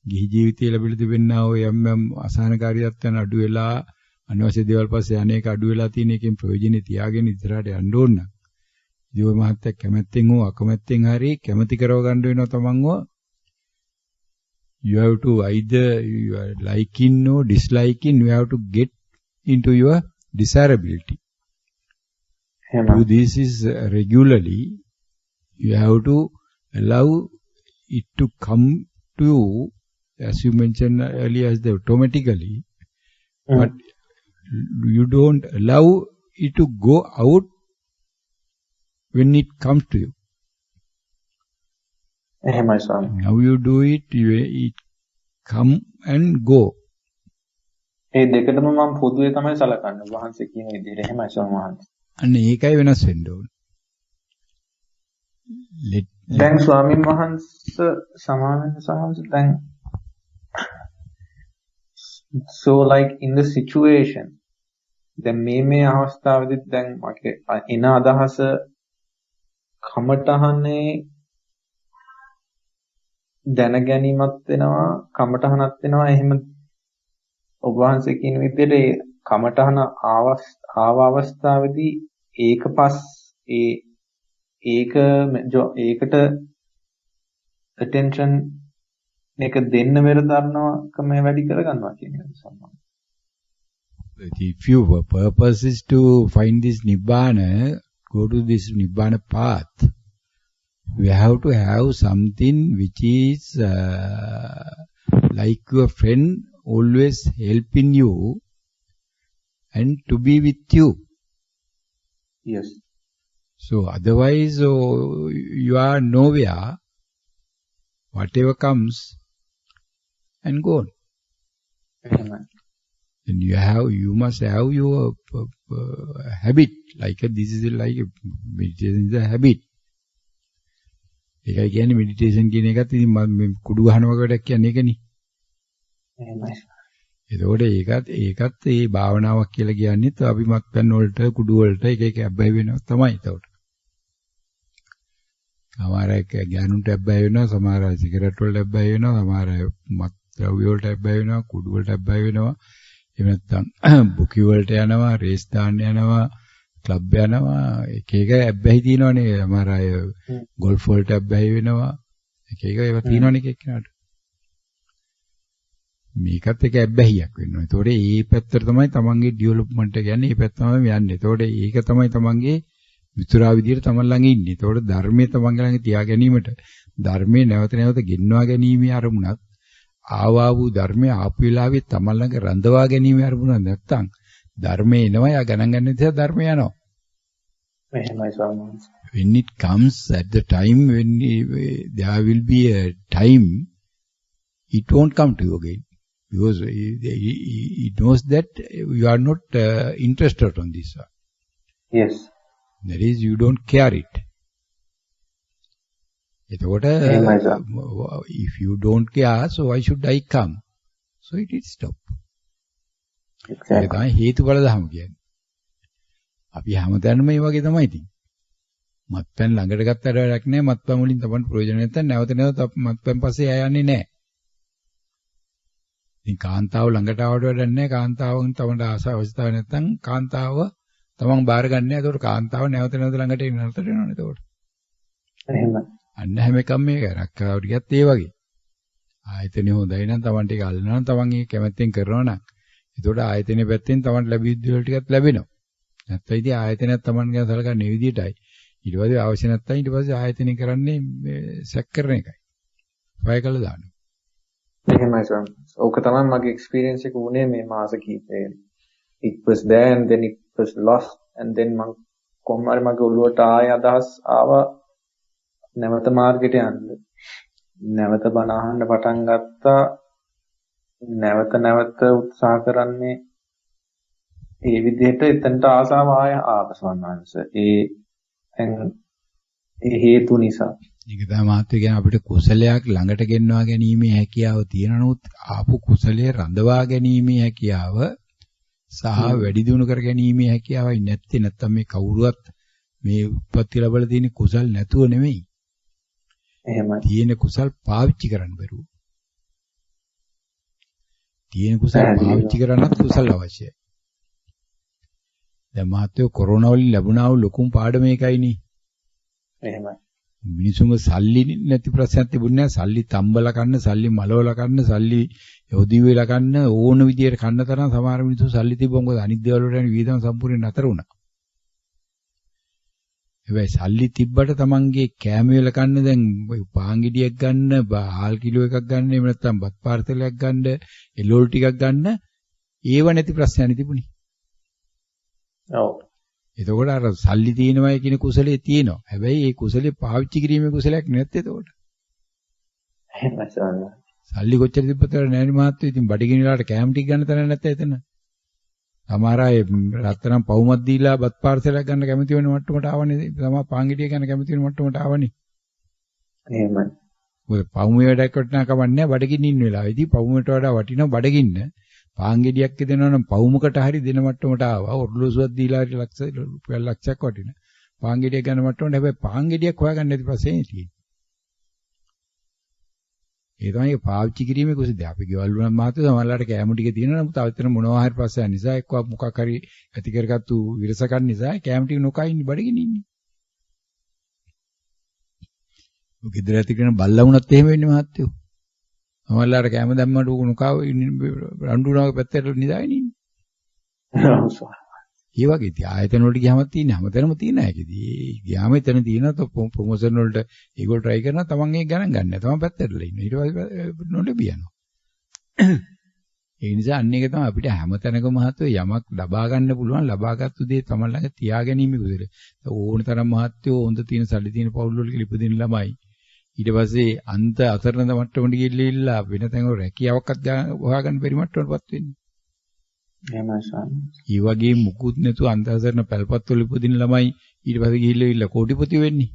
ගිහි ජීවිතයේ ලැබිලා තිබෙනා ඔය යම් අසහනකාරීත්වයන් අඩු වෙලා අනවශ්‍ය දේවල් පස්සේ අනේක අඩු වෙලා තියෙන එකෙන් ප්‍රයෝජනෙ තියාගෙන ඉස්සරහට යන්න ඕන නම් ඉතින් ඔය මහත්තයා කැමැත්තෙන් හෝ අකමැත්තෙන් හරි කැමැති කරව ගන්න වෙනවා තමන්ව. You have to either you are liking or disliking, you have to get into your desirability. Do this is regularly. You have to allow it to come to you, as you mentioned earlier, as the automatically. But you don't allow it to go out when it comes to you. Now you do it, it come and go. ඒ දෙකටම මම පොදුවේ තමයි සලකන්නේ. වහන්සේ කියන විදිහට එහෙමයි ස්වාමීන්. අන්න ඒකයි වෙනස් වෙන්න ඕනේ. දැන් ස්වාමීන් වහන්සේ සමාවෙන්න සමහරවිට දැන් so like in the situation දැන් මේ අවස්ථාවේදී දැන් මගේ එන අදහස කමටහනේ දැන ගැනීමක් වෙනවා කමටහනක් වෙනවා එහෙම ඔබ වහන්සේ කියන විදිහට කමටහන ආව අවස්ථාවේදී ඒකට attention එක දෙන්න වෙර දරනවාකම වැඩි කරගන්නවා කියන එක සම්බන්ධයි. If your purpose is to find this Nibbana, go to this Nibbana path, you have to have something which is like your friend always helping you and to be with you. Yes. So otherwise you are nowhere, whatever comes and go on. And you must have your habit, like this is like meditation is a habit. ඒකයි කියන්නේ meditation කියන එකත් ඉතින් මම කුඩු ගහන වගේට කියන්නේ ඒකනේ. එහෙමයි. ඒකත් ඒ භාවනාවක් කියලා කියන්නේත් අපි මත්පැන් වලට කුඩු වලට එක අබ්බැහි වෙනවා තමයි ඒකට. සමහර අය ගෑනුන්ට අබ්බැහි වෙනවා, සමහර අය සිගරට් වලට අබ්බැහි වෙනවා, සමහර අය මත් ද්‍රව්‍ය වලට අබ්බැහි වෙනවා, කුඩු වලට අබ්බැහි වෙනවා. එහෙම නැත්නම් බුකි වලට යනවා, රේස් දාන්න යනවා, ක්ලබ් යනවා, එක අබ්බැහි තියෙනවනේ. සමහර අය ගෝල්ෆ් වලට අබ්බැහි වෙනවා. එක ඒවා තියෙනවනේ එක එක්කනට. මේකත් එක අබ්බැහියක් වෙනවා. ඒතකොට මේ පැත්තට තමයි තමන්ගේ ඩෙවලොප්මන්ට් එක යන්නේ. මේ පැත්ත තමයි යන්නේ. ඒතකොට ඒක තමයි තමන්ගේ විතරා විදියට තමන් ළඟ ඉන්නේ. ඒතකොට ධර්මයේ තමන් ළඟ තියා ගැනීමට ධර්මයේ නැවත නැවත ගෙන්වා ගැනීමේ අරමුණක් ආවා වූ ධර්මයේ ආපු වෙලාවේ තමන් ළඟ රඳවා ගැනීමේ අරමුණක් නැත්තම් ධර්මයේ එනවා යා ගණන් ගන්න නිසා ධර්මය යනවා. එහෙමයි ස්වාමීන්. When it comes at the time when there will be a time, it won't come to you again. Because he knows that you are not interested on this one. Yes. That is, you don't care it. If you don't care, so why should I come? So it will stop. Exactly. හේතුඵල ධර්ම කියන්නේ. අපි හැමතැනම මේ වගේ තමයි ඉතින්. මත්පැන් ළඟට ගත්තට වැඩක් නැහැ. මත්පැන් වලින් තමයි ප්‍රයෝජන නැත්නම් නැවත නැවත මත්පැන් පස්සේ යන්නේ නැහැ. ඉතින් කාන්තාව ළඟට ආවට වැඩක් නැහැ. කාන්තාවන් තමයි අවශ්‍යතාවය නැත්නම් කාන්තාව තමන් බාර ගන්න නැහැ. ඒකට කාන්තාව නැවත නැවත ළඟට එන්නට වෙනවනේ ඒකට. එහෙමයි. අන්න හැම එකම මේක රක්කාව ටිකත් ඒ වගේ. ආයතනෙ හොඳයි නම් තමන් ටික අල්ලනවා නම් තමන් ඒක කැමැත්තෙන් කරනවා නම් ඒකට ආයතනෙ පැත්තෙන් තමන් ලැබිච්ච දේවල් ටිකත් ලැබෙනවා. නැත්නම් ඉතින් ආයතනයක් තමන් ගැන සලකන්නේ මේ විදිහටයි. ඊට පස්සේ අවශ්‍ය නැත්නම් ඊට පස්සේ ආයතනෙ කරන්නේ සැක් කරන එකයි. ෆයර් කරලා දානවා. එහෙමයි සර්. ඕක තමයි මගේ එක්ස්පීරියන්ස් එක වුණේ මේ මාස කිහිපේ. It was there and then it was lost and then මම කොහොමද මගේ ඔළුවට ආය අදහස් ආවා නැවත මාර්ගෙට යන්න. නැවත බණ අහන්න පටන් ගත්තා. නැවත උත්සාහ කරන්නේ ඒ විදිහට එතනට ආසාව ආය ආපසවන්නවන්ස. ඒ හේතු නිසා. ඒක තමයි මාත්‍ය කියන අපිට කුසලයක් ළඟට ගෙන්වා ගැනීමේ හැකියාව තියෙනනොත් ආපු කුසලයේ රඳවා ගැනීමේ හැකියාව සහ වැඩි දියුණු කර ගැනීමේ හැකියාවයි නැත්නම් මේ කවුරුවත් මේ උප්පත්ති ලැබලා තියෙන කුසල් නැතුව නෙමෙයි. එහෙමයි. තියෙන කුසල් පාවිච්චි කරන්න බැරුව. තියෙන කුසල් පාවිච්චි කරන්නත් කුසල් අවශ්‍යයි. දැන් මහත්තයෝ කොරෝනා වලින් ලැබුණා වූ ලොකුම පාඩම මේකයිනේ. එහෙමයි. මිනිසුන්ගේ සල්ලි නැති ප්‍රශ්නයක් තිබුණේ නැහැ. සල්ලි තම්බලා කන්න, සල්ලි මලවලා කන්න, සල්ලි යොදි වෙලා කන්න ඕන විදියට කන්න තරම් සමහර මිනිස්සු සල්ලි තිබ්බොත් මොකද අනිත් දේවල් වලට වියදම් සම්පූර්ණයෙන් නතර වුණා. හැබැයි සල්ලි තිබ්බට තමන්ගේ කෑම වල කන්න දැන් පාන් ගෙඩියක් ගන්න, හාල් කිලෝ එකක් ගන්න, එහෙම නැත්නම් බත් පාර්සලයක් ගන්න, එළවලු ටිකක් ගන්න ඒව නැති ප්‍රශ්නයක් තිබුණේ. ඔව්. එතකොට අර සල්ලි තියෙනවයි කියන කුසලයේ තියෙනවා. හැබැයි ඒ කුසලේ පාවිච්චි කිරීමේ කුසලයක් නැත්තේ එතකොට. එහෙමයි සාරා. සල්ලි කොච්චර තිබ්බතර නෑනේ මහත්තයෝ. ඉතින් බඩගිනිලාට කෑම ටික ගන්න තරම් නැත්තේ එතන. සමහර අය රත්තරන් පවුමක් දීලා බත් පාර්සලයක් ගන්න කැමති වෙන මට්ටමට ආවනේ. තමයි පාන් ගෙඩිය ගන්න කැමති වෙන මට්ටමට ආවනේ. එහෙමයි. ඔය පවුමේ වැඩක් වටනා කවන්නේ බඩගින්න ඉන්න වෙලාවේදී පවුමට වඩා වටිනවා බඩගින්න. පාන් ගෙඩියක් දෙනවා නම් පවුමකට හරි දෙන මට්ටමට ආවා. ඔර්ලෝසුවක් දීලා හරි රුපියල් ලක්ෂයක් වටින. පාන් ගෙඩියක් ගන්න මට්ටමට හැබැයි පාන් ගෙඩියක් හොයාගන්න නැති පස්සේ තියෙන්නේ. ඒ තමයි පාවිච්චි කිරීමේ කුසලද. අපි ගෙවල් වල මහත්තයෝ සමහරලාට කෑම ටික තියෙනවා නම් තව එතන මොනවා හරි ප්‍රශ්නයක් නිසා එක්ක මොකක් හරි ඇති කරගත්තු විරසකන් නිසා කෑම ටික නොකා ඉන්නේ බඩගින්න ඉන්නේ. ඔය ගෙදර ඇති කරන බල්ලා වුණත් එහෙම වෙන්නේ මහත්තයෝ. සමහරලාට කෑම දැම්මට නොකා රණ්ඩුනාගේ පැත්තට නිදාගෙන ඉන්නේ. ඒ වගේ ඉතින් ආයතන වලට ගියාම තියෙන්නේ හැමතැනම තියෙන හැකිදී. ගියාම එතන තියෙනවා ප්‍රොමෝෂන් වලට ඒගොල්ලෝ try කරනවා තමන් ඒක ගණන් ගන්න. තමන් පැත්තටලා ඉන්නවා. ඊට පස්සේ නොලැබියනවා. ඒ නිසා අන්න ඒක තමයි අපිට හැමතැනකම මහත්වෝ යමක් ලබා ගන්න පුළුවන් ලබාගත්තු දේ තමන් ළඟ තියාගැනීම කුසල. ඕන තරම් මහත්වෝ හොඳ තියෙන සල්ලි තියෙන පවුල් වල ඉපදින ළමයි. ඊට පස්සේ අන්ත අතරන මට්ටමට ගිහිල්ලා වෙන තැන් වල රැකියාවක්වත් හොයාගන්න බැරි මට්ටමකටපත් වෙන්නේ. එහෙමයි සාරා. ඒ වගේ මුකුත් නැතුව අන්ත අතරන පැල්පත් වල ඉපදින ළමයි ඊට පස්සේ ගිහිල්ලා කෝටිපති වෙන්නේ.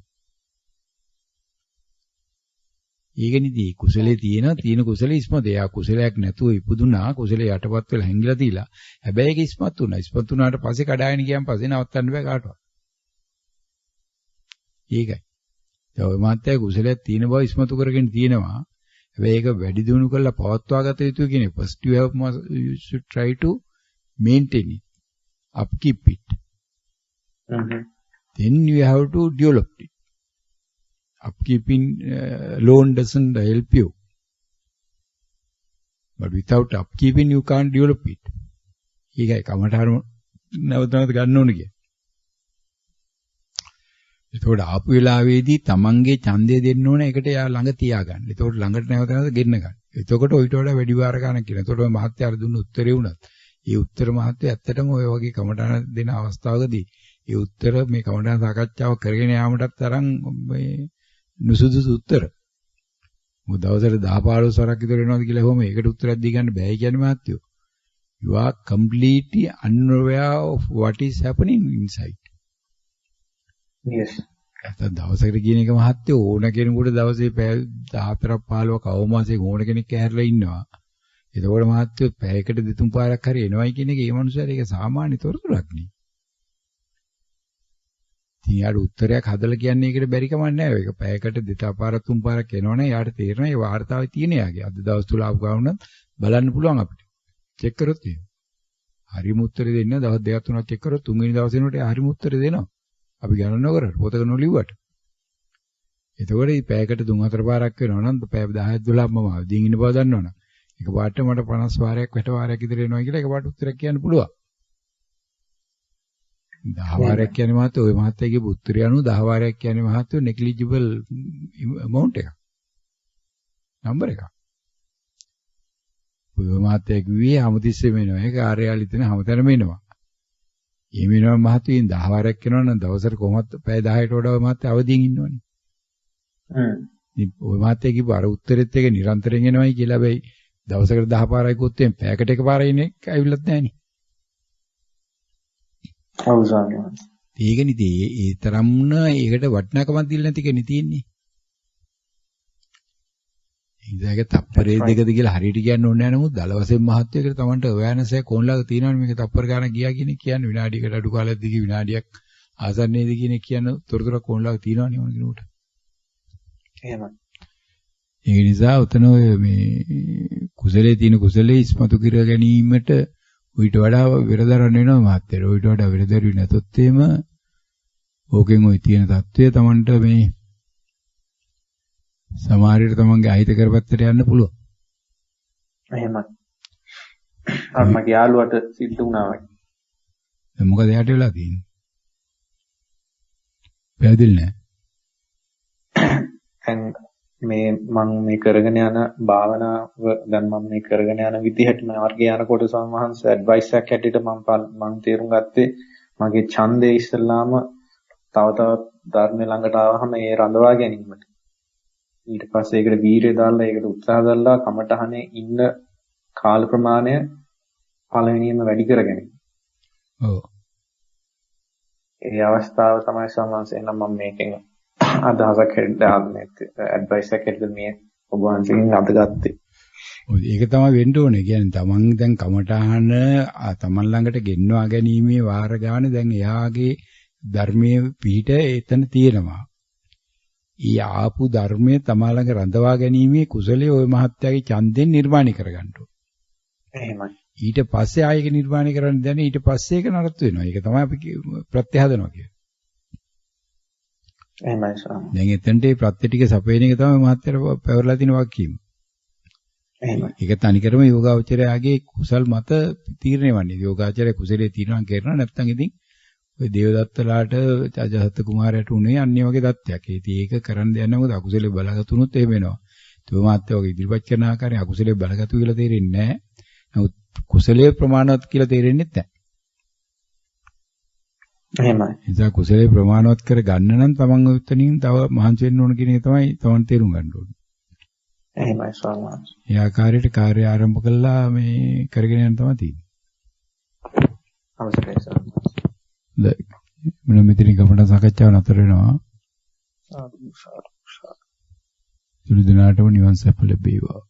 ඒකනිදී කුසලයේ තියෙන කුසලයේ ඉස්මතු. එයා කුසලයක් නැතුව ඉපදුනා කුසලයේ යටපත් වෙලා හැංගිලා තියලා. හැබැයි ඒක ඉස්මතු වුණා. ඉස්මතු වුණාට පස්සේ කඩාගෙන ගියන් පස්සේ නවත්තන්න බෑ කාටවත්. ඒකයි. ඒ ඔය මාත්‍ය කුසලයක් තියෙන බව ඉස්මතු කරගෙන තියෙනවා. හැබැයි ඒක වැඩි දියුණු කරලා පවත්වා ගත යුතුයි කියන්නේ first you should try to maintain it, upkeep it. Then you have to develop it. Upkeeping alone doesn't help you. But without upkeeping you can't develop it. ඒකයි කමඨාර නැවතනත් ගන්න ඕනේ කියන්නේ. ඒතකොට ආපු වෙලාවේදී තමන්ගේ ඡන්දය දෙන්න ඕන එකට යා ළඟ තියාගන්න. ඒතකොට ළඟට නැවතනත් ගෙන්න ගන්න. එතකොට ඔයිට වඩා වැඩි වාර ගන්න කියලා. ඒතකොට ඔය මහත්යාර දුන්න උත්තරේ වුණත් ඒ උත්තර මහත්ය ඇත්තටම ඔය වගේ කමඨාන දෙන අවස්ථාවකදී ඒ උත්තර මේ කමඨාන සාකච්ඡාව කරගෙන යාමටත් තරම් මේ නුසුදුසු උත්තර. මොකද දවසට 10-15 වරක් විතර වෙනවද කියලා කොහොම ඒකට උත්තරයක් දී ගන්න බෑ කියන්නේ මහත්යෝ. You are completely unaware of what is happening inside. Yes. නැත්නම් දවසකට කියන එක මහත්යෝ ඕන කෙනෙකුට දවසේ පැය 14-15ක අවමාසයෙන් ඕන කෙනෙක් ඇහැරලා ඉන්නවා. එතකොට මහත්යෝ පැයකට දෙතුන් පාරක් හරි එනවයි කියන එක ඒ මනුස්සයාට ඒක සාමාන්‍ය තොරතුරක් නේ. ඉතින් යාට උත්තරයක් හදලා කියන්නේ ඒකට බැරි කමක් නැහැ. ඒක පැයකට දෙතා පාරක් තුන් පාරක් එනවනේ යාට තේරෙනවා ඒ වාර්තාවේ තියෙන යාගේ. අද දවස් තුල ආපු ගානත් බලන්න පුළුවන් අපිට. චෙක් කරොත් එහෙම. හරිම උත්තරේ දෙන්න දවස් දෙකක් තුනක් චෙක් කරොත් තුන්වෙනි දවසේ නෝට හරිම උත්තරේ දෙනවා. අපි ගණන් නොකර පොතක නොලිව්වට. එතකොට මේ පැයකට 3-4 පාරක් වෙනවා නම් පැය 10-12ක් මම අවදීන් ඉන්න බව දන්නවනම් එක පාට මට 50 වාරයක් 60 වාරයක් විතර එනවා කියලා එක පාට උත්තරයක් කියන්න පුළුවන්. 10 වාරයක් කියන්නේ මහත්තයෝ ওই මහත්තයාගේ උත්තරය අනුව 10 වාරයක් කියන්නේ මහත්තයෝ negligible amount එකක්. නම්බර එකක්. ඔය මහත්තයා කිව්වේ හැමතිස්සෙම එනවා. ඒක කාර්යාලෙ තියෙන හැමතැනම එනවා. ඒ වෙනවා මහත්තයෝ 10 වාරයක් කරනවා නම් දවසට කොහොමද පැය 10ට වඩා ඔය මහත්තයා අවදීන් ඉන්නවනේ. ඉතින් ඔය මහත්තයා කිව්ව අර උත්තරෙත් එක නිරන්තරයෙන් එනවයි කියලා. හැබැයි දවසකට 10 පාරයි කිව්වොත් එම් පැයකට එක පාරයි ඉන්නේ ඇවිල්ලත් නැහනේ. ඔව් සාමාන්‍යයෙන්. ඒකනේ ඒ තරම්න ඒකට වටිනාකමක් දීලා නැති කෙනෙක් තියෙන්නේ. ඉතින් තප්පරේ දෙකද කියලා හරියට කියන්න ඕනේ නැහැ. නමුත් දල වශයෙන් මහත්යකට තමන්ට අවයනස එක කොන්ලාක තියෙනවනේ මේක තප්පර ගානක් ගියා කියන කියන්නේ විනාඩියකට අඩු කාලයක් දිගේ විනාඩියක් ආසන්නයේදී කියන කියන තොරතුරක් කොන්ලාක තියෙනවනේ ඕන කෙනෙකුට. එහෙමයි. ඒ නිසා උතන ඔය මේ කුසලයේ තියෙන කුසලයේ ඉස්මතු කර ගැනීමට ඊට වඩා විරදරන වෙනවා මහත්තයෝ. ඊට වඩා විරදරුවේ නැතොත් එහෙම ඕකෙන් ওই තියෙන தত্ত্বය Tamanට මේ සමහරවිට Tamanගේ අහිත කරපැත්තට යන්න පුළුවන්. එහෙමයි. අර මගේ යාළුවට සිද්ධ වුණා වගේ. දැන් මොකද එයාට වෙලා තියෙන්නේ? පැහැදිලි නෑ. දැන් මේ මම මේ කරගෙන යන භාවනාව දැන් මම මේ කරගෙන යන විදිහට මාර්ගය යනකොට සම්වහන්ස ඇඩ්වයිස් එකක් හැටියට මම තේරුම් ගත්තේ මගේ ඡන්දේ ඉස්සල්ලාම තව තවත් ධර්ම ළඟට ආවහම ඒ රඳවා ගැනීමට. ඊට පස්සේ ඒකට වීරිය දාලා ඒකට උත්සාහ දාලා කමටහනේ ඉන්න කාල ප්‍රමාණය පළවෙනියෙන්ම වැඩි කරගැනීම. ඔව්. ඒ අවස්ථාව තමයි සම්වහන්ස එනම් මම මේකෙන් අදහසක් හැදන්නේ ඇඩ්වයිස් එකක් හැටියට මේ ඔබ වහන්සේගෙන් අදගත්තේ. ඔය ඒක තමයි වෙන්න ඕනේ. කියන්නේ තමන් දැන් කමඨාන තමන් ළඟට ගෙන්වා ගැනීමේ වාර ගන්න දැන් එයාගේ ධර්මයේ පිහිට එතන තියෙනවා. ඊ ආපු ධර්මයේ තමා ළඟ රඳවා ගැනීමේ කුසලයේ ওই මහත්යාගේ ඡන්දෙන් නිර්මාණය කරගන්න ඕනේ. එහෙමයි. ඊට පස්සේ ආයෙක නිර්මාණය කරන්න දැන ඊට පස්සේ ඒක නරත් වෙනවා. ඒක තමයි අපි ප්‍රත්‍යහදනවා කියන්නේ. එහෙමයි සර්. දැන් එතනට මේ ප්‍රත්‍ය ටික සපේන එක තමයි මහත්යර පැවරලා තියෙන වාක්‍යය. එහෙමයි. ඒක තනිකරම යෝගාවචරයාගේ කුසල් මත තීරණය වන්නේ. යෝගාචරය කුසලයේ තීරණ කරනවා නැත්නම් ඉතින් ඔය දේවදත්තලාට අජහත් කුමාරයාට උනේ අන්නේ වගේ தත්ත්වයක්. ඉතින් ඒක කරන්න දෙයක් නැහැ. මොකද අකුසලයේ බලගතුනොත් එහෙම වෙනවා. ඒ මාත්‍ය වගේ ඉදිරිපත් කරන ආකාරයෙන් අකුසලයේ බලගතු කියලා තේරෙන්නේ නැහැ. නමුත් කුසලයේ ප්‍රමාණවත් කියලා තේරෙන්නේ නැහැ. එහෙමයි. නිසා කුසලයේ ප්‍රමාණවත් කර ගන්න නම් තමන් උත්තරින් තව මහන්සි වෙන්න ඕන කියන එක තමයි තමන් තේරුම් ගන්න ඕනේ. එහෙමයි ස්වාමීන්. ඒ ආකාරයට කාර්ය ආරම්භ කළා මේ කරගෙන යන තමයි තියෙන්නේ. අවසරයි ස්වාමීන්. මෙන්න මෙතන ගමන සාකච්ඡාව නතර වෙනවා. සාදු සාදු සාදු. සියලු දෙනාටම නිවන් සැප ලැබේවා.